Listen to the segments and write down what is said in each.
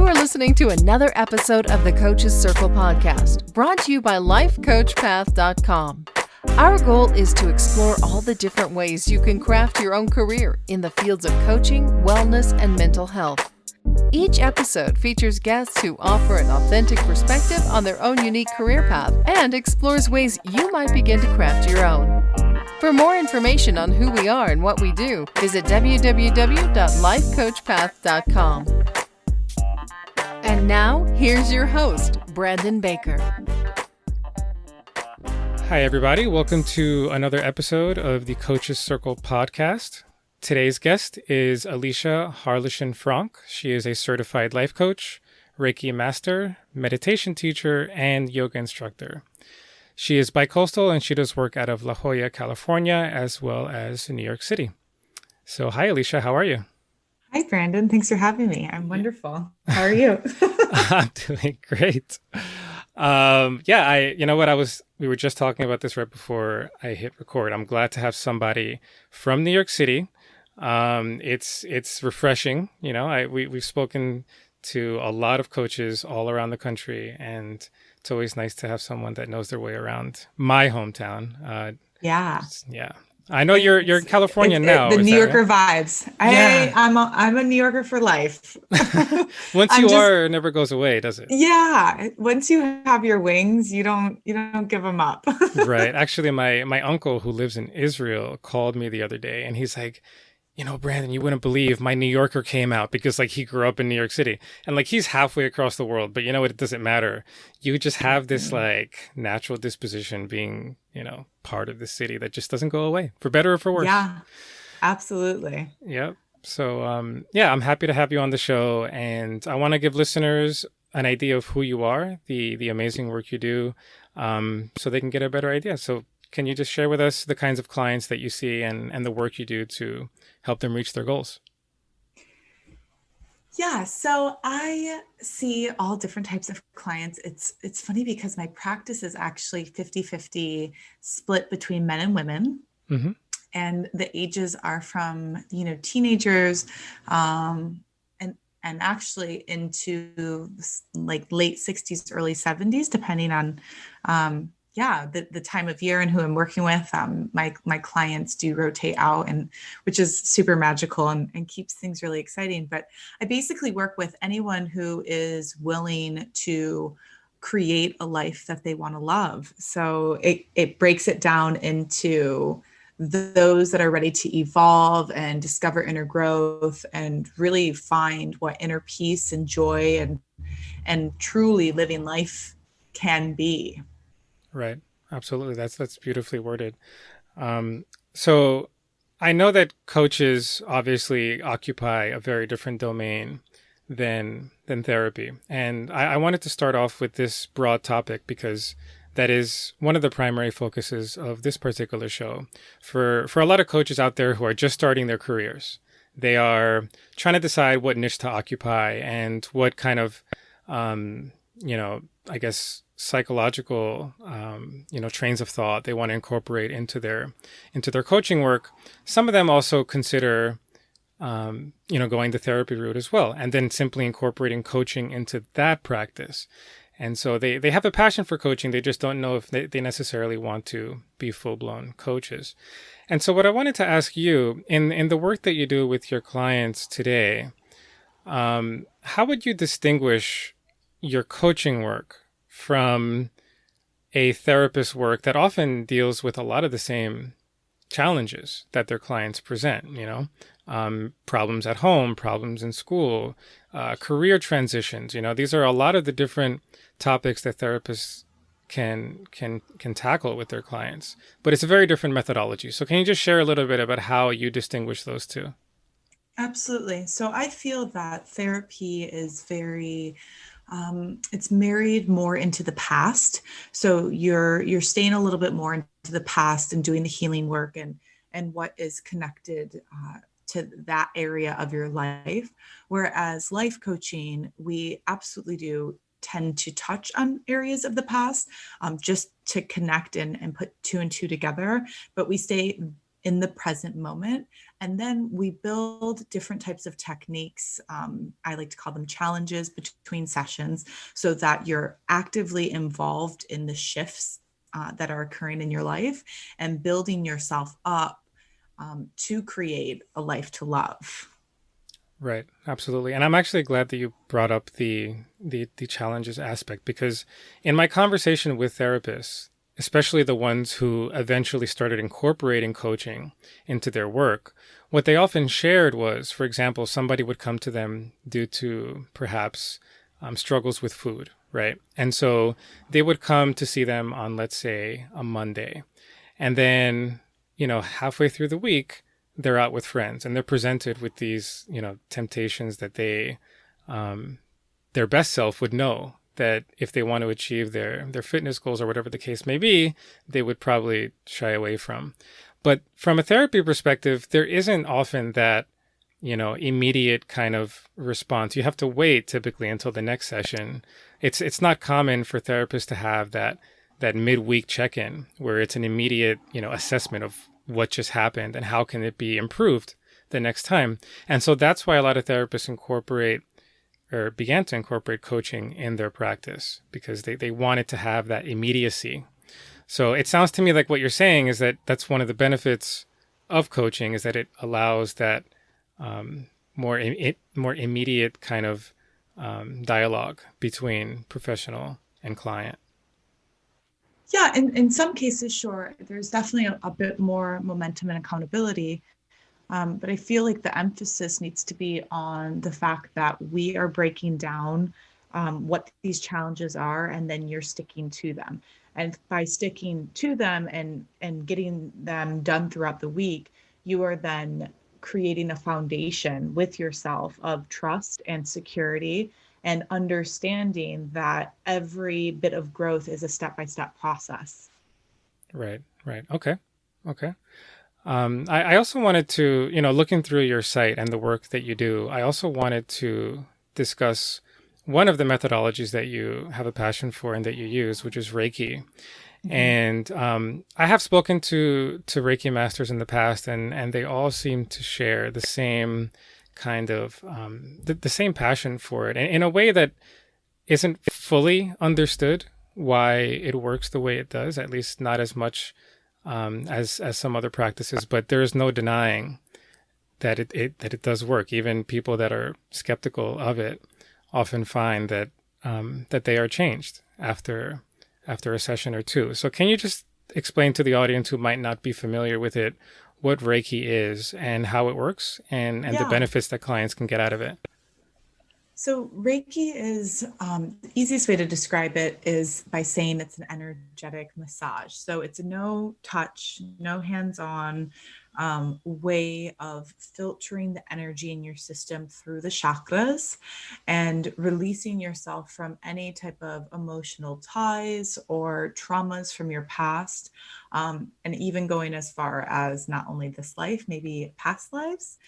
You are listening to another episode of the Coach's Circle podcast, brought to you by LifeCoachPath.com. Our goal is to explore all the different ways you can craft your own career in the fields of coaching, wellness, and mental health. Each episode features guests who offer an authentic perspective on their own unique career path and explores ways you might begin to craft your own. For more information on who we are and what we do, visit www.lifecoachpath.com. And now, here's your host, Brandon Baker. Hi, everybody. Welcome to another episode of the Coach's Circle podcast. Today's guest is Alisha Hawrylyszyn Frank. She is a certified life coach, Reiki Master, meditation teacher, and yoga instructor. She is bicoastal and she does work out of La Jolla, California, as well as New York City. So, hi, Alisha. How are you? Hi, Brandon. Thanks for having me. I'm wonderful. How are you? I'm doing great. We were just talking about this right before I hit record. I'm glad to have somebody from New York City. It's refreshing. We've spoken to a lot of coaches all around the country, and it's always nice to have someone that knows their way around my hometown. Yeah. I know you're in California now. The New Yorker vibes. I'm a New Yorker for life. Once you are, it never goes away, does it? Yeah. Once you have your wings, you don't give them up. Right. Actually, my uncle who lives in Israel called me the other day, and he's like, Brandon, you wouldn't believe my New Yorker came out because he grew up in New York City, and he's halfway across the world, but it doesn't matter. You just have this natural disposition being, part of the city that just doesn't go away, for better or for worse. Yeah, absolutely. Yep. So, I'm happy to have you on the show, and I want to give listeners an idea of who you are, the amazing work you do, so they can get a better idea. So can you just share with us the kinds of clients that you see and the work you do to help them reach their goals? Yeah, so I see all different types of clients. It's funny because my practice is actually 50-50 split between men and women. Mm-hmm. And the ages are from, teenagers and actually into late 60s, early 70s, depending on the time of year and who I'm working with. My clients do rotate out, and which is super magical and keeps things really exciting. But I basically work with anyone who is willing to create a life that they want to love. So it breaks it down into those that are ready to evolve and discover inner growth and really find what inner peace and joy and truly living life can be. Right. Absolutely. That's beautifully worded. So I know that coaches obviously occupy a very different domain than therapy. And I wanted to start off with this broad topic because that is one of the primary focuses of this particular show. For a lot of coaches out there who are just starting their careers, they are trying to decide what niche to occupy and what kind of, psychological, trains of thought they want to incorporate into their coaching work. Some of them also consider, going the therapy route as well, and then simply incorporating coaching into that practice. And so they have a passion for coaching. They just don't know if they necessarily want to be full-blown coaches. And so what I wanted to ask you, in the work that you do with your clients today, how would you distinguish your coaching work from a therapist's work that often deals with a lot of the same challenges that their clients present, problems at home, problems in school, career transitions. These are a lot of the different topics that therapists can tackle with their clients, but it's a very different methodology. So can you just share a little bit about how you distinguish those two? Absolutely. So I feel that therapy is very it's married more into the past. So you're staying a little bit more into the past and doing the healing work and what is connected to that area of your life. Whereas life coaching, we absolutely do tend to touch on areas of the past just to connect and put two and two together. But we stay in the present moment. And then we build different types of techniques. I like to call them challenges between sessions, so that you're actively involved in the shifts that are occurring in your life and building yourself up to create a life to love. Right, absolutely. And I'm actually glad that you brought up the challenges aspect, because in my conversation with therapists, especially the ones who eventually started incorporating coaching into their work, what they often shared was, for example, somebody would come to them due to perhaps struggles with food, right? And so they would come to see them on, let's say, a Monday. And then, halfway through the week, they're out with friends and they're presented with these, temptations that their best self would know that if they want to achieve their fitness goals or whatever the case may be, they would probably shy away from. But from a therapy perspective, there isn't often that, immediate kind of response. You have to wait typically until the next session. It's not common for therapists to have that midweek check-in where it's an immediate, assessment of what just happened and how can it be improved the next time. And so that's why a lot of therapists began to incorporate coaching in their practice, because they wanted to have that immediacy. So it sounds to me like what you're saying is that that's one of the benefits of coaching, is that it allows that more immediate kind of dialogue between professional and client. Yeah, in some cases, sure, there's definitely a bit more momentum and accountability. But I feel like the emphasis needs to be on the fact that we are breaking down what these challenges are, and then you're sticking to them. And by sticking to them and getting them done throughout the week, you are then creating a foundation with yourself of trust and security, and understanding that every bit of growth is a step-by-step process. Right. Okay. I also wanted to, looking through your site and the work that you do, I also wanted to discuss one of the methodologies that you have a passion for and that you use, which is Reiki. Mm-hmm. And I have spoken to Reiki masters in the past, and they all seem to share the same kind of, the same passion for it, and in a way that isn't fully understood why it works the way it does, at least not as much as some other practices. But there is no denying that it does work. Even people that are skeptical of it often find that they are changed after a session or two. So can you just explain to the audience who might not be familiar with it what Reiki is and how it works, and the benefits that clients can get out of it? So Reiki is, the easiest way to describe it is by saying it's an energetic massage. So it's a no touch, no hands-on way of filtering the energy in your system through the chakras and releasing yourself from any type of emotional ties or traumas from your past, and even going as far as not only this life, maybe past lives.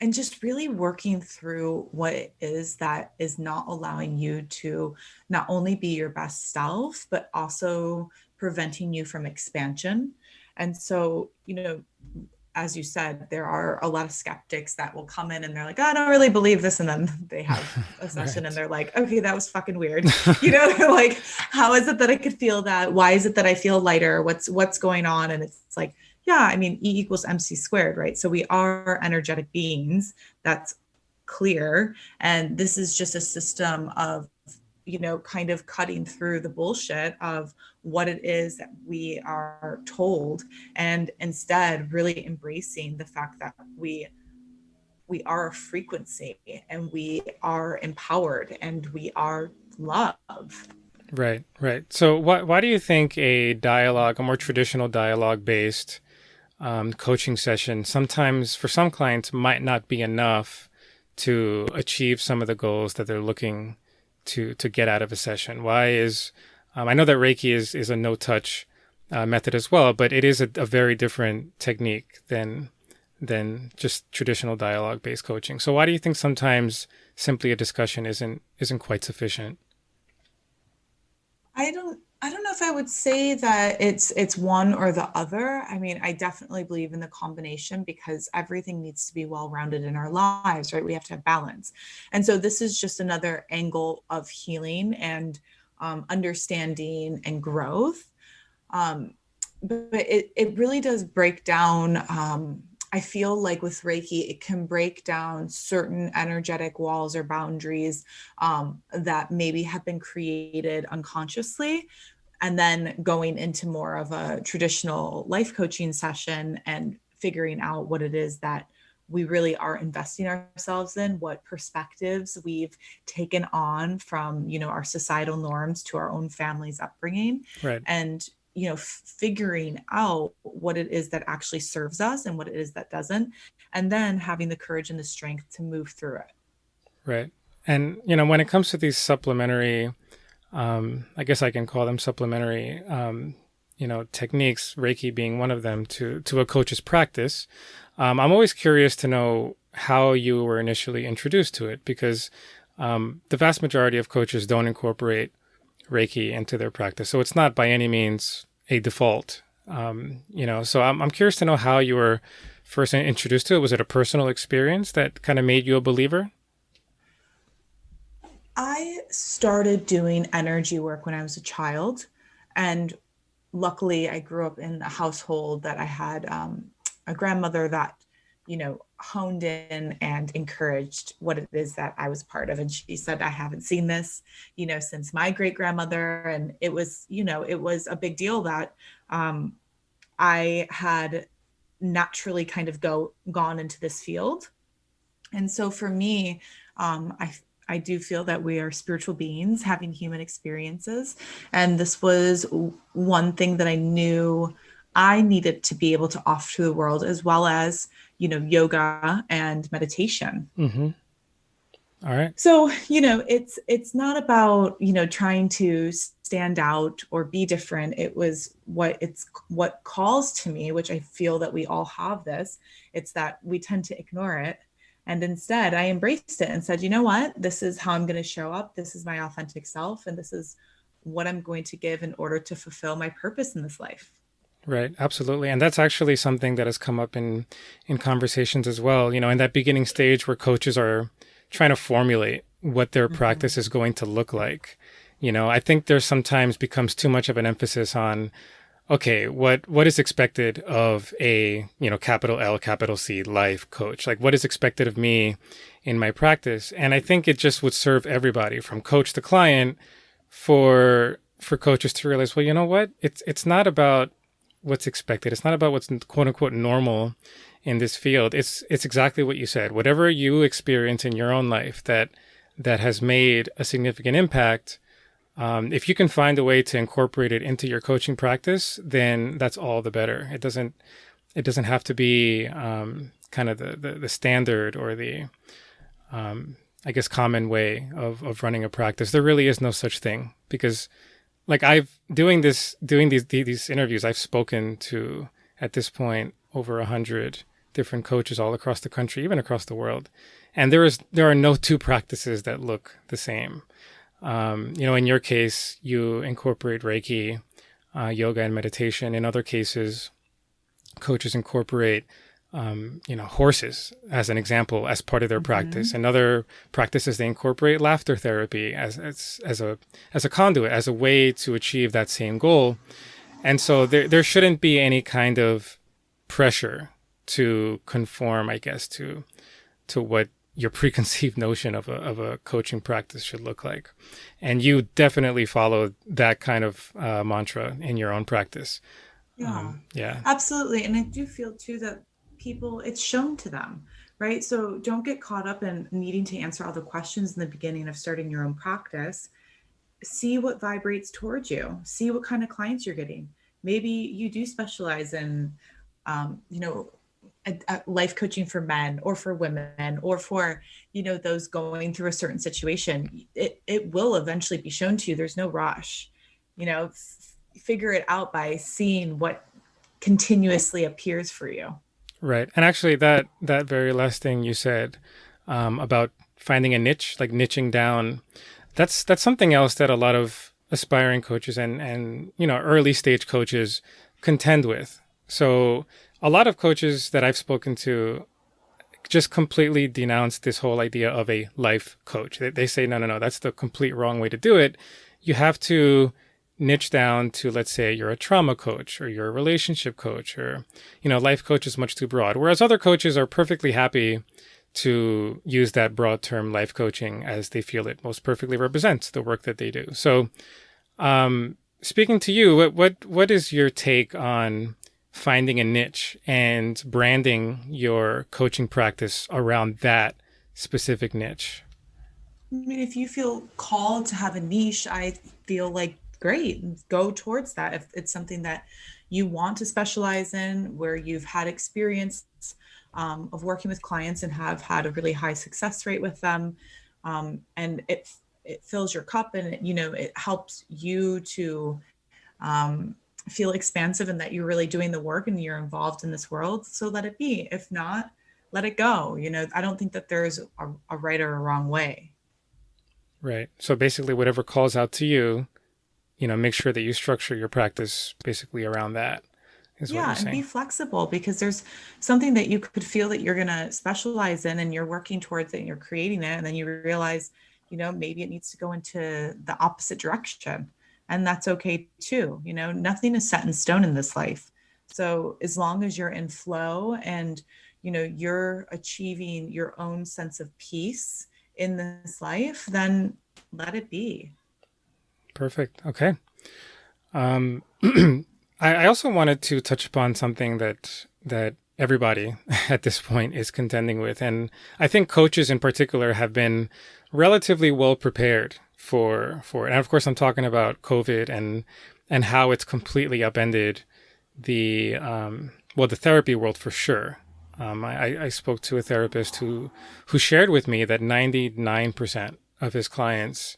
And just really working through what it is that is not allowing you to not only be your best self, but also preventing you from expansion. And so, as you said, there are a lot of skeptics that will come in and they're like, oh, I don't really believe this. And then they have a session right. And they're like, okay, that was fucking weird. Like, how is it that I could feel that? Why is it that I feel lighter? What's going on? And it's like, yeah, E equals MC squared, right? So we are energetic beings. That's clear. And this is just a system of, kind of cutting through the bullshit of what it is that we are told, and instead really embracing the fact that we are a frequency, and we are empowered, and we are love. Right. So why do you think a more traditional dialogue-based coaching session sometimes for some clients might not be enough to achieve some of the goals that they're looking to get out of a session? Why is I know that Reiki is a no-touch method as well, but it is a very different technique than just traditional dialogue-based coaching. So why do you think sometimes simply a discussion isn't quite sufficient? I don't know if I would say that it's one or the other. I mean, I definitely believe in the combination because everything needs to be well-rounded in our lives, right? We have to have balance. And so this is just another angle of healing and understanding and growth. But it really does break down. I feel like with Reiki, it can break down certain energetic walls or boundaries that maybe have been created unconsciously. And then going into more of a traditional life coaching session and figuring out what it is that we really are investing ourselves in, what perspectives we've taken on from, our societal norms to our own family's upbringing. Right. And figuring out what it is that actually serves us and what it is that doesn't, and then having the courage and the strength to move through it. Right. And, when it comes to these supplementary, I guess I can call them supplementary, techniques, Reiki being one of them to a coach's practice, I'm always curious to know how you were initially introduced to it, because the vast majority of coaches don't incorporate Reiki into their practice. So it's not by any means a default, so I'm curious to know how you were first introduced to it. Was it a personal experience that kind of made you a believer? I started doing energy work when I was a child, and luckily I grew up in a household that I had a grandmother that, honed in and encouraged what it is that I was part of. And she said, I haven't seen this, since my great grandmother. And it was, it was a big deal that I had naturally kind of gone into this field. And so for me, I do feel that we are spiritual beings having human experiences. And this was one thing that I knew I needed to be able to offer to the world, as well as, yoga and meditation. Mm-hmm. All right. So, it's not about, trying to stand out or be different. It was what calls to me, which I feel that we all have this. It's that we tend to ignore it. And instead I embraced it and said, you know what, this is how I'm going to show up. This is my authentic self. And this is what I'm going to give in order to fulfill my purpose in this life. Right. Absolutely. And that's actually something that has come up in conversations as well, in that beginning stage where coaches are trying to formulate what their practice is going to look like. I think there sometimes becomes too much of an emphasis on, okay, what is expected of a, capital L, capital C life coach? Like, what is expected of me in my practice? And I think it just would serve everybody from coach to client for coaches to realize, well, you know what? It's not about what's expected. It's not about what's quote unquote normal in this field. It's exactly what you said. Whatever you experience in your own life that has made a significant impact, if you can find a way to incorporate it into your coaching practice, then that's all the better. It doesn't have to be kind of the standard or the I guess common way of running a practice. There really is no such thing, because like doing these interviews, I've spoken to at this point over 100 different coaches all across the country, even across the world, and there are no two practices that look the same. In your case, you incorporate Reiki, yoga, and meditation. In other cases, coaches incorporate, horses, as an example, as part of their practice. In other practices, they incorporate laughter therapy as a conduit, as a way to achieve that same goal. And so there shouldn't be any kind of pressure to conform, I guess, to what your preconceived notion of a coaching practice should look like. And you definitely follow that kind of mantra in your own practice. Yeah, absolutely. And I do feel too that people, it's shown to them, right? So don't get caught up in needing to answer all the questions in the beginning of starting your own practice. See what vibrates towards you. See what kind of clients you're getting. Maybe you do specialize in, life coaching for men or for women, or for, those going through a certain situation. It will eventually be shown to you. There's no rush, figure it out by seeing what continuously appears for you. Right. And actually that very last thing you said about finding a niche, like niching down, that's something else that a lot of aspiring coaches and early stage coaches contend with. So a lot of coaches that I've spoken to just completely denounce this whole idea of a life coach. They say, no, that's the complete wrong way to do it. You have to niche down to, let's say, you're a trauma coach or you're a relationship coach, or, life coach is much too broad. Whereas other coaches are perfectly happy to use that broad term life coaching as they feel it most perfectly represents the work that they do. So, speaking to you, what is your take on finding a niche and branding your coaching practice around that specific niche? I mean, if you feel called to have a niche, I feel like great, go towards that. If it's something that you want to specialize in, where you've had experience of working with clients and have had a really high success rate with them, and it fills your cup, and it helps you to feel expansive and that you're really doing the work and you're involved in this world, so let it be. If not, let it go. I don't think that there's a right or a wrong way. Right. So basically whatever calls out to you, make sure that you structure your practice basically around that, is what you're saying. And be flexible, because there's something that you could feel that you're going to specialize in and you're working towards it and you're creating it. And then you realize, maybe it needs to go into the opposite direction. And that's okay too. Nothing is set in stone in this life. So as long as you're in flow and, you're achieving your own sense of peace in this life, then let it be. Perfect. Okay. I also wanted to touch upon something that everybody at this point is contending with. And I think coaches in particular have been relatively well prepared for it. And of course, I'm talking about COVID and how it's completely upended the therapy world for sure. I spoke to a therapist who shared with me that 99% of his clients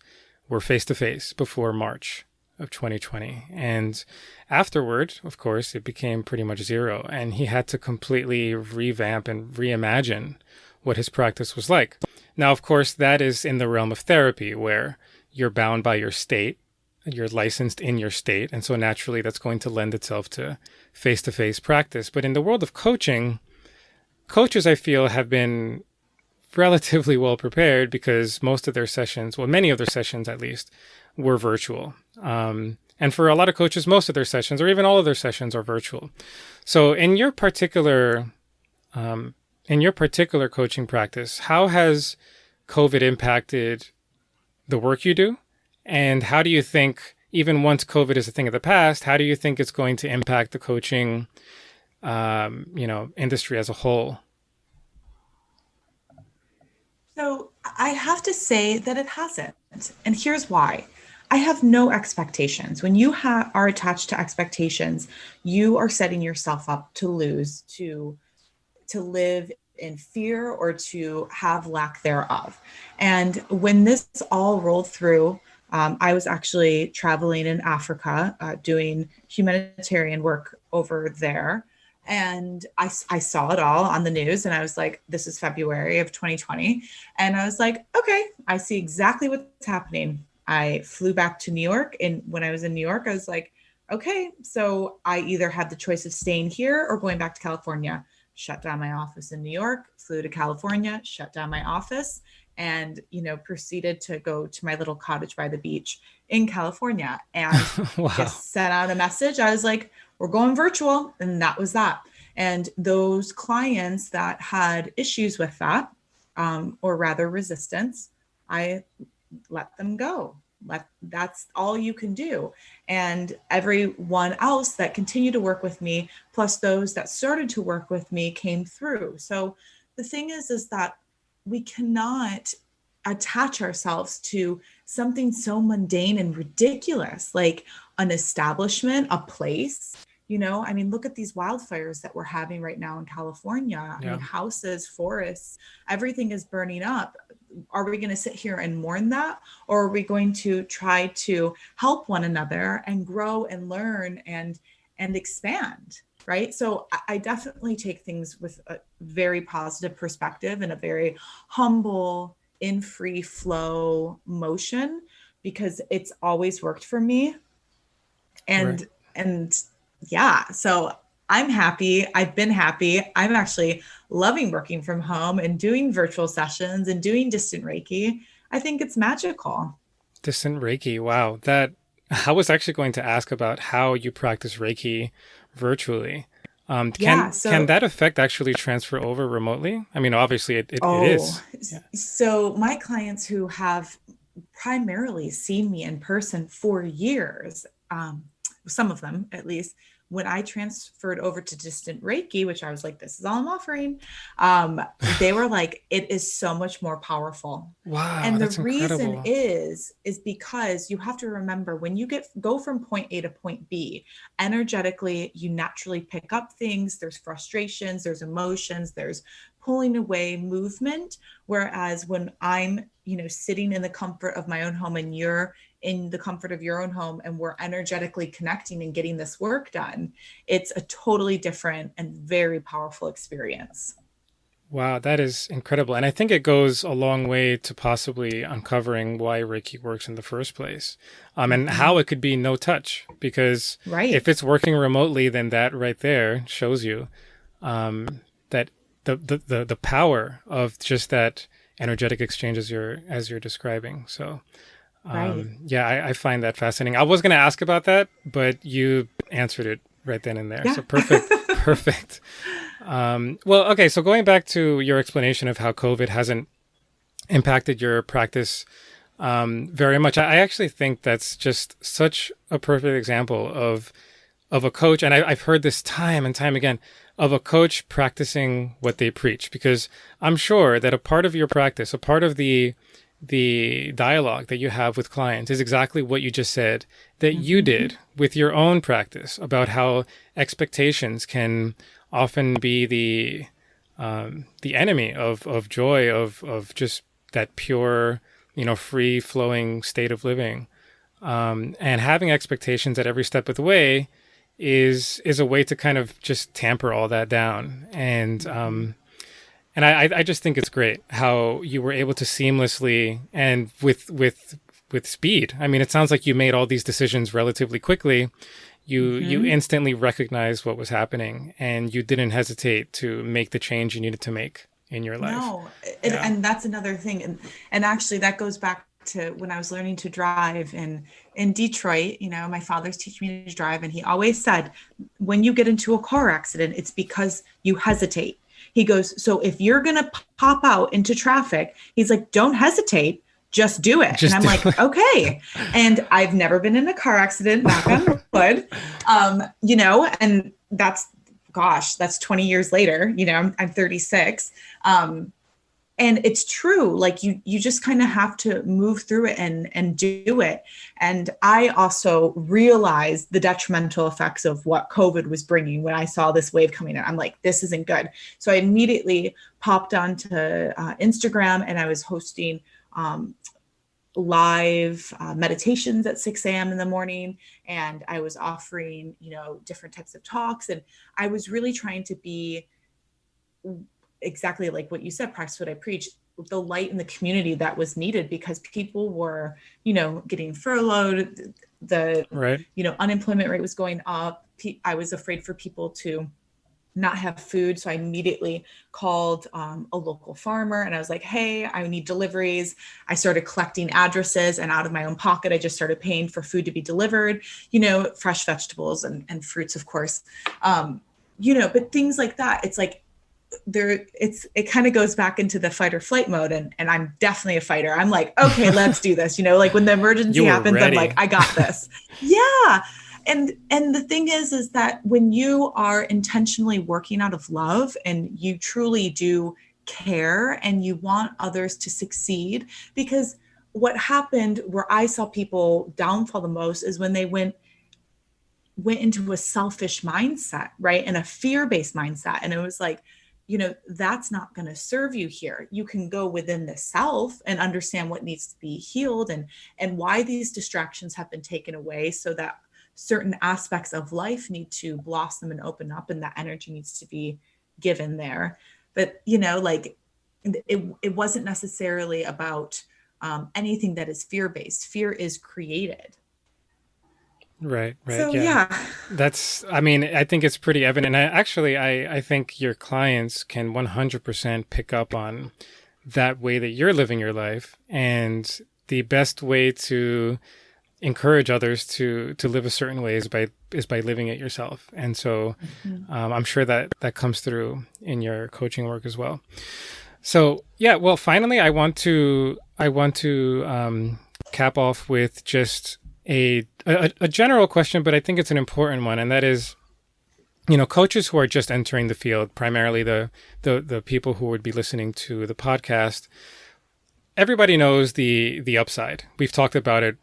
were face-to-face before March of 2020. And afterward, of course, it became pretty much zero. And he had to completely revamp and reimagine what his practice was like. Now, of course, that is in the realm of therapy, where you're bound by your state, you're licensed in your state. And so naturally, that's going to lend itself to face-to-face practice. But in the world of coaching, coaches, I feel, have been relatively well prepared because most of their sessions, many of their sessions at least, were virtual. And for a lot of coaches, most of their sessions, or even all of their sessions, are virtual. So in your particular coaching practice, how has COVID impacted the work you do? And how do you think, even once COVID is a thing of the past, how do you think it's going to impact the coaching, industry as a whole? So I have to say that it hasn't. And here's why. I have no expectations. When you are attached to expectations, you are setting yourself up to lose, to live in fear, or to have lack thereof. And when this all rolled through, I was actually traveling in Africa, doing humanitarian work over there. And I saw it all on the news, and I was like, this is February of 2020. And I was like, okay, I see exactly what's happening. I flew back to New York. And when I was in New York, I was like, okay, so I either had the choice of staying here or going back to California. Shut down my office in New York, flew to California, shut down my office, and, proceeded to go to my little cottage by the beach in California, and Wow. Just sent out a message. I was like, we're going virtual. And that was that. And those clients that had issues with that, or rather resistance, I let them go. That's all you can do. And everyone else that continued to work with me, plus those that started to work with me, came through. So the thing is that we cannot attach ourselves to something so mundane and ridiculous, like an establishment, a place. Look at these wildfires that we're having right now in California. Yeah. Houses, forests, everything is burning up. Are we going to sit here and mourn that? Or are we going to try to help one another and grow and learn and expand? Right. So I definitely take things with a very positive perspective and a very humble, in free flow motion, because it's always worked for me. And, Right. and yeah, so I'm happy. I've been happy. I'm actually loving working from home and doing virtual sessions and doing distant Reiki. I think it's magical. Distant Reiki. Wow. That I was actually going to ask about how you practice Reiki virtually. Yeah. Can So, that effect actually transfer over remotely? I mean, obviously it oh, is. Yeah. so my clients who have primarily seen me in person for years, some of them at least, when I transferred over to distant Reiki, which I was like, this is all I'm offering, they were like, it is so much more powerful. Wow, And the that's reason incredible. is because you have to remember when you go from point A to point B, energetically, you naturally pick up things. There's frustrations, there's emotions, there's pulling away movement. Whereas when I'm, sitting in the comfort of my own home and you're in the comfort of your own home and we're energetically connecting and getting this work done, it's a totally different and very powerful experience. Wow, that is incredible. And I think it goes a long way to possibly uncovering why Reiki works in the first place. And Mm-hmm. how it could be no touch. Because Right. if it's working remotely, then that right there shows you that the power of just that energetic exchange as you're describing. So Right. yeah, I find that fascinating. I was going to ask about that, but you answered it right then and there. Yeah. So perfect, perfect. Well, okay. So going back to your explanation of how COVID hasn't impacted your practice very much, I actually think that's just such a perfect example of a coach, and I've heard this time and time again, of a coach practicing what they preach. Because I'm sure that a part of your practice, a part of the dialogue that you have with clients is exactly what you just said that you Mm-hmm. did with your own practice about how expectations can often be the enemy of joy, of just that pure, free flowing state of living. And having expectations at every step of the way is a way to kind of just tamper all that down. Mm-hmm. And I just think it's great how you were able to seamlessly and with speed. I mean, it sounds like you made all these decisions relatively quickly. You Mm-hmm. instantly recognized what was happening, and you didn't hesitate to make the change you needed to make in your life. No, Yeah. and that's another thing, and actually that goes back to when I was learning to drive in Detroit. My father's teaching me to drive, and he always said, when you get into a car accident, it's because you hesitate. He goes, so if you're gonna pop out into traffic, he's like, don't hesitate, just do it. And Just I'm do like, it. okay. And I've never been in a car accident, knock on wood. And that's 20 years later. I'm 36. um, and it's true, like you just kind of have to move through it and do it. And I also realized the detrimental effects of what COVID was bringing when I saw this wave coming in. I'm like, this isn't good. So I immediately popped onto Instagram, and I was hosting um, live meditations at 6 a.m. in the morning. And I was offering, different types of talks. And I was really trying to be exactly like what you said, practice what I preach, the light in the community that was needed, because people were, getting furloughed. The, Right. unemployment rate was going up. I was afraid for people to not have food. So I immediately called a local farmer, and I was like, hey, I need deliveries. I started collecting addresses, and out of my own pocket, I just started paying for food to be delivered, fresh vegetables and fruits, of course. But things like that, it's like, it kind of goes back into the fight or flight mode, and I'm definitely a fighter. I'm like, okay, let's do this. Like when the emergency You were happens, I'm like, ready. I got this. Yeah. And the thing is that when you are intentionally working out of love and you truly do care and you want others to succeed, because what happened where I saw people downfall the most is when they went into a selfish mindset, right? And a fear-based mindset. And it was like, that's not going to serve you here. You can go within the self and understand what needs to be healed, and why these distractions have been taken away, so that certain aspects of life need to blossom and open up, and that energy needs to be given there. But, like, it wasn't necessarily about anything that is fear-based. Fear is created. Right. So, Yeah. I think it's pretty evident. I think your clients can 100% pick up on that way that you're living your life. And the best way to encourage others to live a certain way is by living it yourself. And so I'm sure that comes through in your coaching work as well. So yeah, well, finally, I want to cap off with just a general question, but I think it's an important one, and that is, coaches who are just entering the field, primarily the people who would be listening to the podcast. Everybody knows the upside. We've talked about it,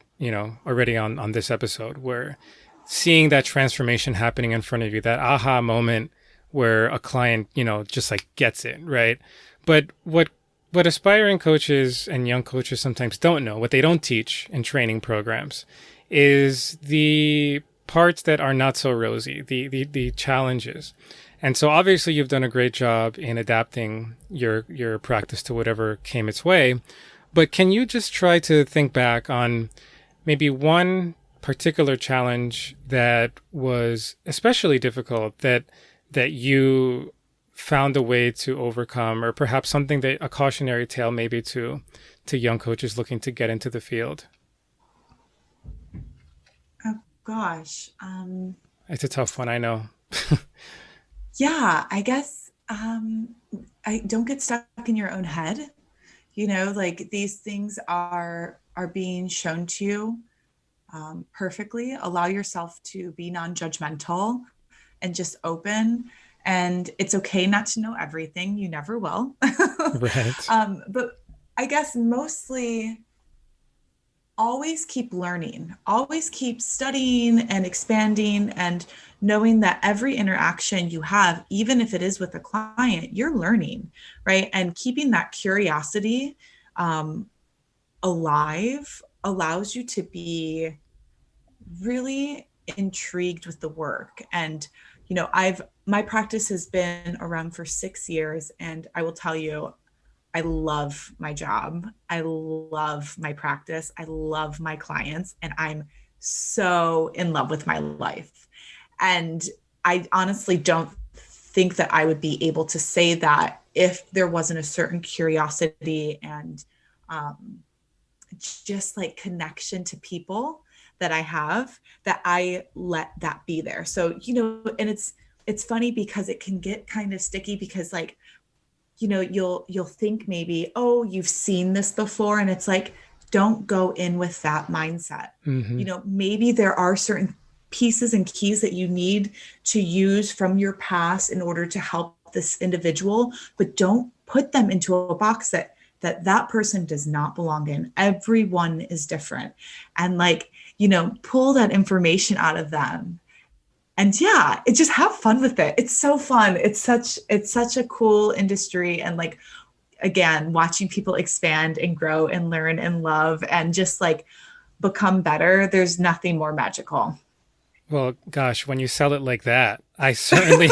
already on this episode, where seeing that transformation happening in front of you, that aha moment where a client, just like gets it, right? But what aspiring coaches and young coaches sometimes don't know, what they don't teach in training programs, is the parts that are not so rosy, the challenges. And so obviously you've done a great job in adapting your practice to whatever came its way. But can you just try to think back on maybe one particular challenge that was especially difficult that you found a way to overcome, or perhaps something that a cautionary tale maybe to young coaches looking to get into the field? Oh gosh. It's a tough one, I know. Yeah, I guess I don't get stuck in your own head. Like these things are being shown to you perfectly. Allow yourself to be non-judgmental and just open. And it's okay not to know everything. You never will. Right. But I guess mostly always keep learning, always keep studying and expanding, and knowing that every interaction you have, even if it is with a client, you're learning, right? And keeping that curiosity alive allows you to be really intrigued with the work. And my practice has been around for 6 years, and I will tell you, I love my job. I love my practice. I love my clients, and I'm so in love with my life. And I honestly don't think that I would be able to say that if there wasn't a certain curiosity and just like connection to people that I have, that I let that be there. So, and it's funny because it can get kind of sticky because like, you'll think maybe, oh, you've seen this before. And it's like, don't go in with that mindset. Mm-hmm. Maybe there are certain pieces and keys that you need to use from your past in order to help this individual, but don't put them into a box that person does not belong in. Everyone is different. And like, pull that information out of them. And yeah, just have fun with it. It's so fun. It's such a cool industry. And like, again, watching people expand and grow and learn and love and just like become better. There's nothing more magical. Well, gosh, when you sell it like that, I certainly,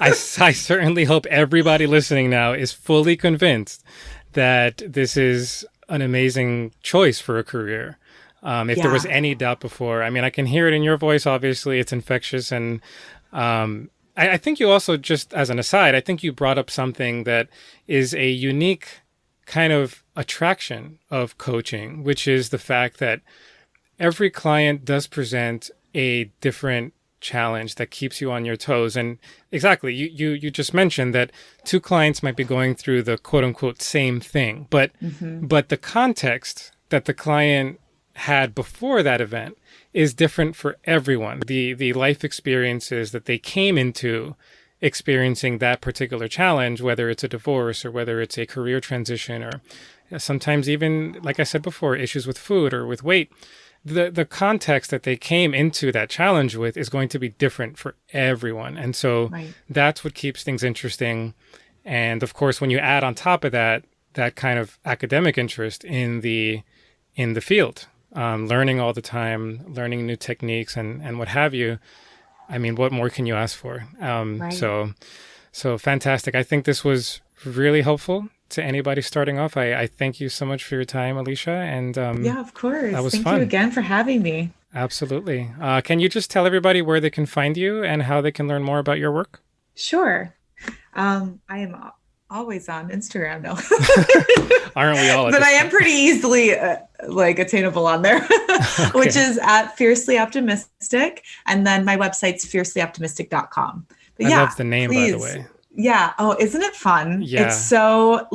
I certainly hope everybody listening now is fully convinced that this is an amazing choice for a career. If there was any doubt before, I can hear it in your voice. Obviously, it's infectious. And I think you also, just as an aside, I think you brought up something that is a unique kind of attraction of coaching, which is the fact that every client does present a different challenge that keeps you on your toes. And exactly, you just mentioned that two clients might be going through the quote unquote same thing, but the context that the client had before that event is different for everyone. The life experiences that they came into experiencing that particular challenge, whether it's a divorce or whether it's a career transition or sometimes even, like I said before, issues with food or with weight, the context that they came into that challenge with is going to be different for everyone. And so that's what keeps things interesting. And of course, when you add on top of that kind of academic interest in the field, learning all the time, learning new techniques and what have you, what more can you ask for? So fantastic. I think this was really helpful to anybody starting off, I thank you so much for your time, Alisha. And yeah, of course. That was Thank fun. you again for having me. Absolutely. Can you just tell everybody where they can find you and how they can learn more about your work? Sure. I am always on Instagram now. Aren't we all? But I am pretty easily attainable on there, okay. Which is at Fiercely Optimistic. And then my website's fiercelyoptimistic.com. But I love the name, please. By the way. Yeah. Oh, isn't it fun? Yeah. It's so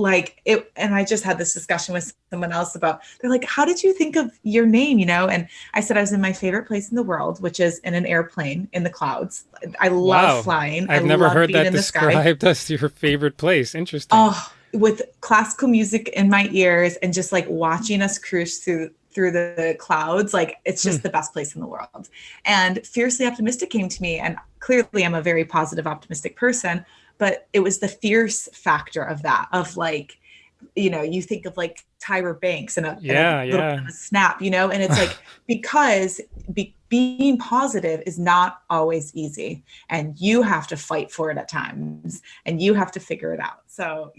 it, and I just had this discussion with someone else they're like, how did you think of your name? And I said, I was in my favorite place in the world, which is in an airplane in the clouds. I love flying. I've never heard that described as your favorite place. Interesting. Oh, with classical music in my ears and just watching us cruise through the clouds. It's just the best place in the world. And Fiercely Optimistic came to me, and clearly I'm a very positive, optimistic person. But it was the fierce factor of that, you think of Tyra Banks and a snap, and it's because being positive is not always easy, and you have to fight for it at times, and you have to figure it out. So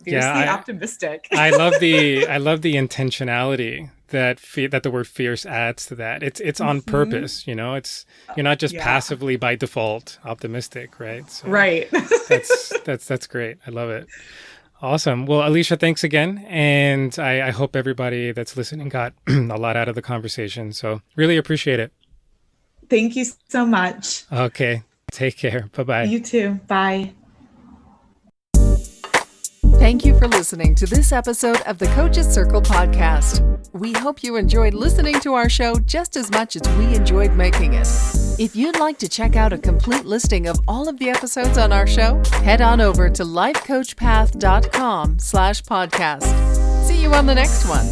fiercely optimistic. I love the intentionality that the word fierce adds to that. It's on purpose, it's, you're not just passively by default optimistic, right? So right. that's great. I love it. Awesome. Well, Alisha, thanks again. And I hope everybody that's listening got a lot out of the conversation. So really appreciate it. Thank you so much. Okay. Take care. Bye-bye. You too. Bye. Thank you for listening to this episode of the Coach's Circle podcast. We hope you enjoyed listening to our show just as much as we enjoyed making it. If you'd like to check out a complete listing of all of the episodes on our show, head on over to lifecoachpath.com/podcast. See you on the next one.